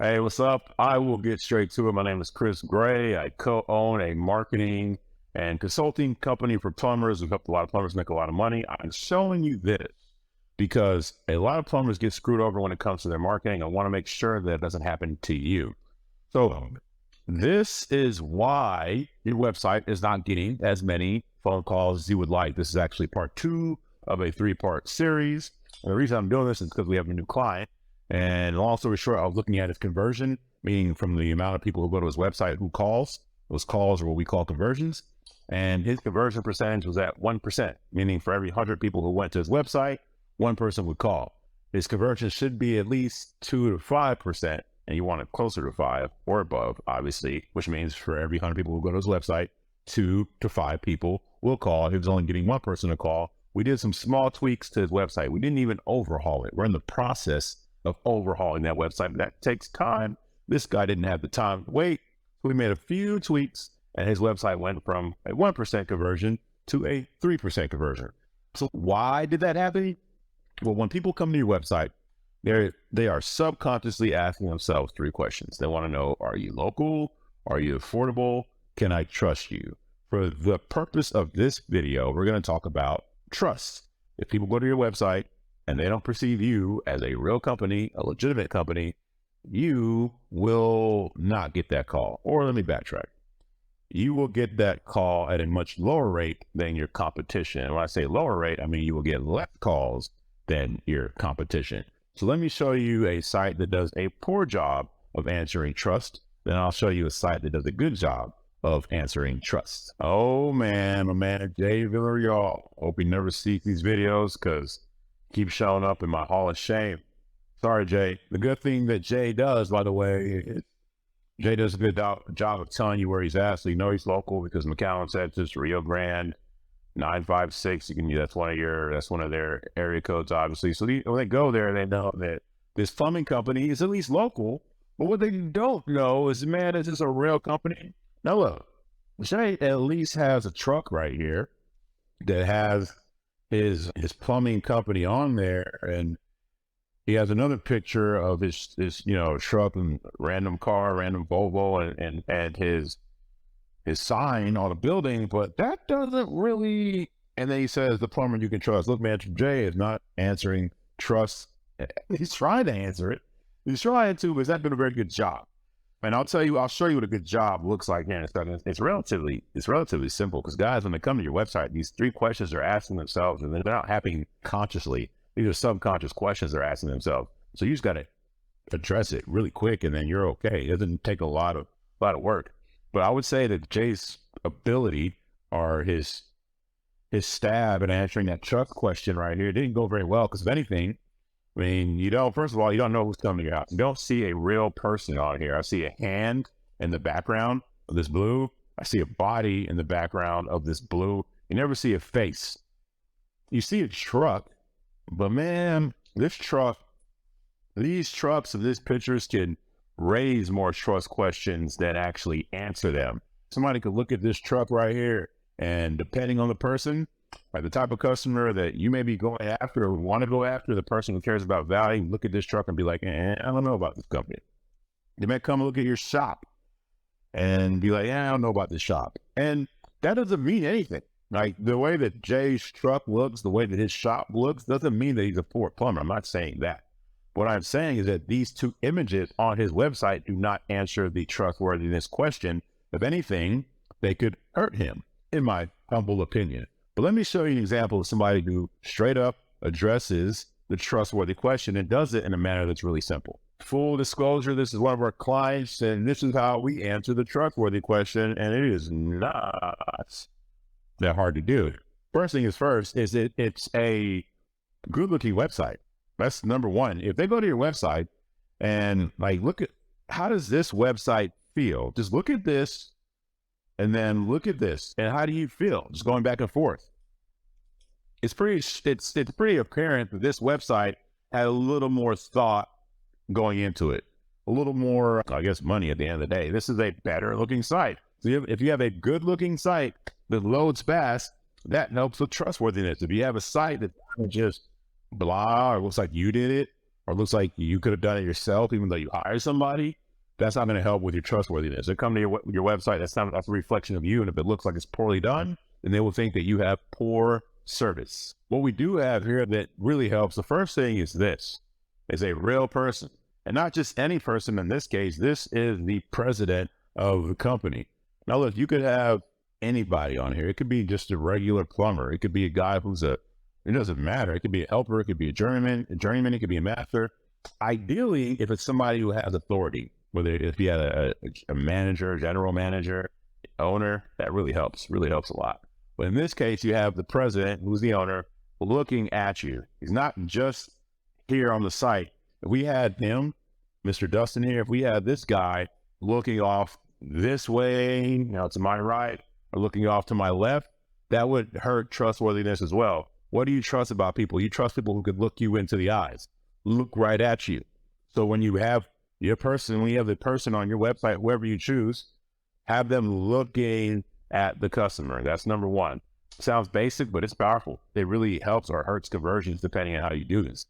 Hey, what's up? I will get straight to it. My name is Chris Gray. I co-own a marketing and consulting company for plumbers. We've helped a lot of plumbers make a lot of money. I'm showing you this because a lot of plumbers get screwed over when it comes to their marketing. I want to make sure that it doesn't happen to you. So this is why your website is not getting as many phone calls as you would like. This is actually part two of a three-part series. And the reason I'm doing this is because we have a new client. And long story short, I was looking at his conversion, meaning from the amount of people who go to his website who calls. Those calls are what we call conversions. And his conversion percentage was at 1%, meaning for every 100 people who went to his website, one person would call. His conversion should be at least 2 to 5%, and you want it closer to 5 or above, obviously, which means for every 100 people who go to his website, 2 to 5 people will call. He was only getting one person to call. We did some small tweaks to his website. We didn't even overhaul it. We're in the process of overhauling that website, but that takes time. This guy didn't have the time to wait. So we made a few tweaks, and his website went from a 1% conversion to a 3% conversion. So why did that happen? Well, when people come to your website, they are subconsciously asking themselves three questions. They want to know, are you local? Are you affordable? Can I trust you? For the purpose of this video, we're going to talk about trust. If people go to your website and they don't perceive you as a real company, a legitimate company, you will not get that call. Or let me backtrack. You will get that call at a much lower rate than your competition. And when I say lower rate, I mean you will get less calls than your competition. So let me show you a site that does a poor job of answering trust. Then I'll show you a site that does a good job of answering trust. Oh man, my man Jay Villarreal. Hope he never sees these videos because keep showing up in my hall of shame. Sorry, Jay. The good thing that Jay does, by the way, is Jay does a good job of telling you where he's at, so you know he's local because McAllen said just Rio Grande 956. You can that's one of their area codes, obviously. So when they go there, they know that this plumbing company is at least local. But what they don't know is, man, is this a real company? Now look, Jay at least has a truck right here that has his plumbing company on there, and he has another picture of his truck and random car, random Volvo, and his sign on a building, but that doesn't really. And then he says the plumber you can trust. Look, man, Jay is not answering trust. He's trying to answer it. He's trying to, but he's not doing a very good job. And I'll show you what a good job looks like here. It's relatively simple because guys, when they come to your website, these three questions they're asking themselves, and they're not happening consciously. These are subconscious questions they're asking themselves. So you just got to address it really quick, and then you're okay. It doesn't take a lot of work. But I would say that Jay's ability or his stab at answering that truck question right here didn't go very well because if anything, I mean, first of all, you don't know who's coming to your house. You don't see a real person on here. I see a hand in the background of this blue. I see a body in the background of this blue. You never see a face. You see a truck, but man, these trucks and these pictures can raise more trust questions than actually answer them. Somebody could look at this truck right here, and depending on the person, like the type of customer that you may be going after or want to go after, the person who cares about value, look at this truck and be like, I don't know about this company. They may come look at your shop and be like, I don't know about this shop. And that doesn't mean anything. Like the way that Jay's truck looks, the way that his shop looks, doesn't mean that he's a poor plumber. I'm not saying that. What I'm saying is that these two images on his website do not answer the trustworthiness question. If anything, they could hurt him, in my humble opinion. But let me show you an example of somebody who straight up addresses the trustworthy question and does it in a manner that's really simple. Full disclosure, this is one of our clients, and this is how we answer the trustworthy question, and it is not that hard to do. First thing is first, is it's a good-looking website. That's number one. If they go to your website and like, look at, how does this website feel? Just look at this and then look at this. And how do you feel? Just going back and forth. It's pretty apparent that this website had a little more thought going into it. A little more, I guess, money at the end of the day. This is a better looking site. So if you have a good looking site that loads fast, that helps with trustworthiness. If you have a site that just blah, or looks like you did it, or it looks like you could have done it yourself, even though you hired somebody, that's not going to help with your trustworthiness. They come to your website, that's a reflection of you. And if it looks like it's poorly done, then they will think that you have poor service. What we do have here that really helps, the first thing is this, is a real person. And not just any person in this case, this is the president of the company. Now look, you could have anybody on here. It could be just a regular plumber. It could be a guy it doesn't matter. It could be a helper. It could be a journeyman. It could be a master. Ideally, if it's somebody who has authority, whether if you had a manager, general manager, owner, that really helps a lot. But in this case, you have the president, who's the owner, looking at you. He's not just here on the site. If we had him, Mr. Dustin here, if we had this guy looking off this way, to my right, or looking off to my left, that would hurt trustworthiness as well. What do you trust about people? You trust people who could look you into the eyes, look right at you. So when you have the person on your website, whoever you choose, have them looking at the customer. That's number one. Sounds basic, but it's powerful. It really helps or hurts conversions depending on how you do this.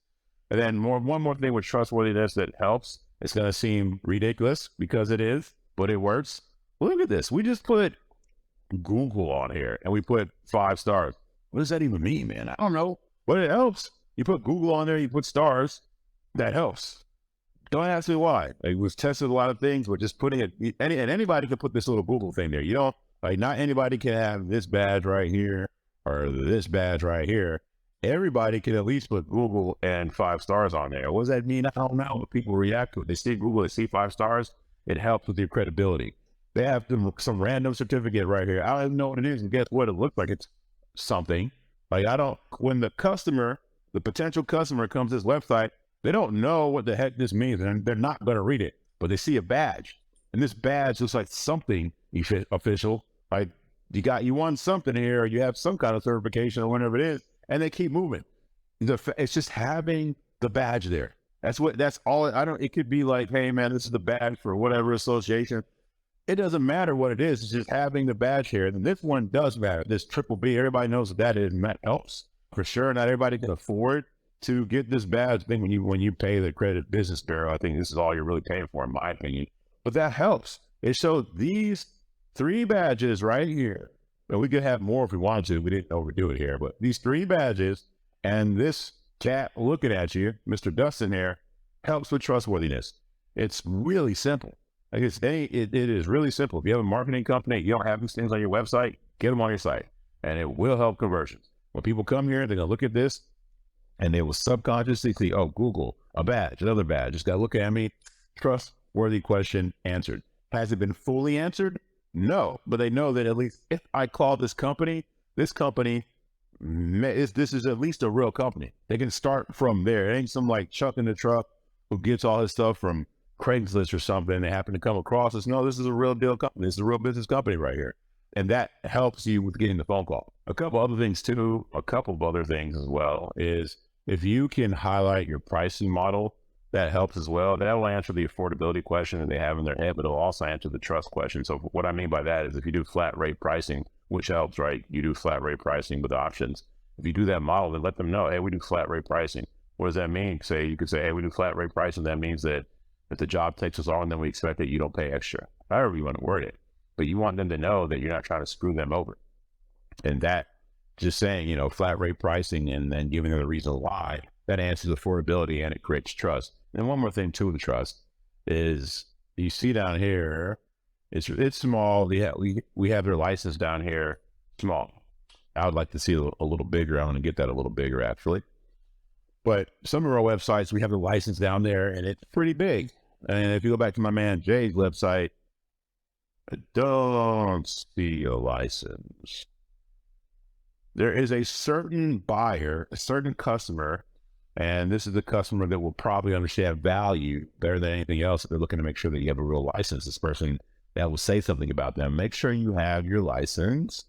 And then one more thing with trustworthiness that helps. It's going to seem ridiculous because it is, but it works. Look at this. We just put Google on here and we put 5 stars. What does that even mean, man? I don't know, but it helps. You put Google on there, you put stars, that helps. Don't ask me why. It was tested a lot of things, but just putting it, and anybody can put this little Google thing there. Not anybody can have this badge right here or this badge right here. Everybody can at least put Google and 5 stars on there. What does that mean? I don't know, but people react to it. They see Google, they see 5 stars. It helps with your credibility. They have some random certificate right here. I don't even know what it is. And guess what? It looks like it's something. When the potential customer comes to this website, they don't know what the heck this means, and they're not going to read it, but they see a badge, and this badge looks like something official. Like you won something here, or you have some kind of certification or whatever it is, and they keep moving. It's just having the badge there. That's all. It could be like, hey man, this is the badge for whatever association. It doesn't matter what it is. It's just having the badge here. And this one does matter. This triple B, everybody knows what that is, and that helps. For sure, not everybody can afford to get this badge. I think when you pay the Credit Business Bureau, I think this is all you're really paying for, in my opinion. But that helps. It shows these 3 badges right here. And we could have more if we wanted to. We didn't overdo it here. But these 3 badges and this cat looking at you, Mr. Dustin here, helps with trustworthiness. It's really simple. It is really simple. If you have a marketing company, you don't have these things on your website, get them on your site, and it will help conversions. When people come here, they're going to look at this, and they will subconsciously see, oh, Google, a badge, another badge. Just got to look at me. Trustworthy question answered. Has it been fully answered? No, but they know that at least if I call this company, this is at least a real company. They can start from there. It ain't some Chuck in the truck who gets all his stuff from Craigslist or something, and they happen to come across this. No, this is a real deal company. This is a real business company right here. And that helps you with getting the phone call. A couple other things as well is if you can highlight your pricing model, that helps as well. That will answer the affordability question that they have in their head, but it'll also answer the trust question. So what I mean by that is if you do flat rate pricing, which helps, right? You do flat rate pricing with options. If you do that model, then let them know, hey, we do flat rate pricing. What does that mean? You could say, hey, we do flat rate pricing. That means that if the job takes us long, then we expect that you don't pay extra. However you want to word it. But you want them to know that you're not trying to screw them over. And that, just saying, flat rate pricing and then giving them the reason why, that answers affordability and it creates trust. And one more thing too, the trust is you see down here, it's small. We have their license down here, small. I would like to see a little bigger. I want to get that a little bigger actually. But some of our websites, we have the license down there and it's pretty big. And if you go back to my man Jay's website, I don't see a license. There is a certain buyer, a certain customer, and this is the customer that will probably understand value better than anything else if they're looking to make sure that you have a real license. This person that will say something about them. Make sure you have your license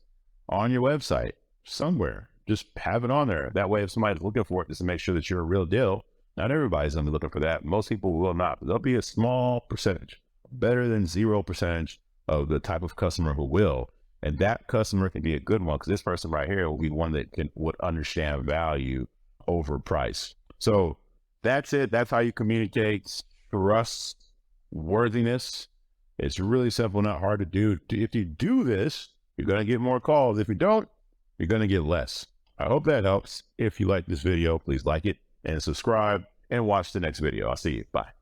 on your website somewhere. Just have it on there. That way, if somebody's looking for it, just to make sure that you're a real deal. Not everybody's going to be looking for that. Most people will not. But there'll be a small percentage, better than 0% of the type of customer who will. And that customer can be a good one because this person right here will be one that would understand value over price. So That's it. That's how you communicate trustworthiness. It's really simple, not hard to do. If you do this, you're going to get more calls. If you don't, you're going to get less. I hope that helps. If you like this video, please like it and subscribe and watch the next video. I'll see you. Bye.